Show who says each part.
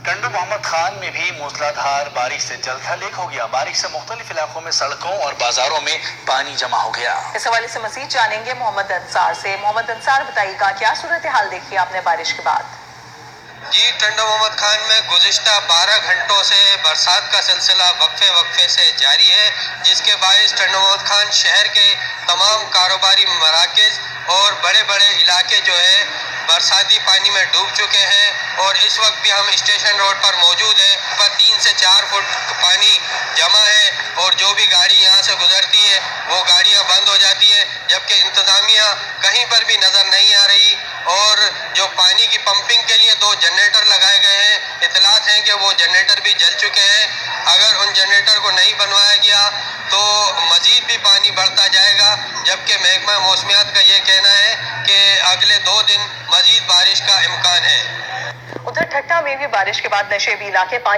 Speaker 1: ٹنڈو محمد خان میں بھی موسلادھار بارش سے جل تھل ایک ہو گیا۔ بارش سے مختلف علاقوں میں سڑکوں اور بازاروں میں پانی جمع ہو گیا۔
Speaker 2: اس حوالے سے مزید جانیں گے محمد انصار سے۔ محمد انصار بتائیے گا کیا صورتحال دیکھی آپ نے بارش کے بعد؟
Speaker 3: جی، ٹنڈو محمد خان میں گزشتہ 12 گھنٹوں سے برسات کا سلسلہ وقفے وقفے سے جاری ہے، جس کے باعث ٹنڈو محمد خان شہر کے تمام کاروباری مراکز اور بڑے بڑے علاقے جو ہے برساتی پانی میں ڈوب چکے ہیں، اور اس وقت بھی ہم اسٹیشن روڈ پر موجود ہیں۔ پر 3 سے 4 فٹ پانی جمع ہے، اور جو بھی گاڑی یہاں سے گزرتی ہے وہ گاڑیاں بند ہو جاتی ہیں، جبکہ انتظامیہ کہیں پر بھی نظر نہیں آ رہی۔ اور جو پانی کی پمپنگ کے لیے 2 جنریٹر لگائے گئے ہیں، اطلاعات ہیں کہ وہ جنریٹر بھی جل چکے ہیں۔ اگر ان جنریٹر کو نہیں بنوایا گیا تو مزید بھی پانی بڑھتا جائے گا، جبکہ محکمہ موسمیات کا یہ کہنا ہے کہ اگلے 2 دن مزید بارش کا امکان ہے۔
Speaker 2: ادھر ٹھٹہ میں بھی بارش کے بعد نشیبی علاقے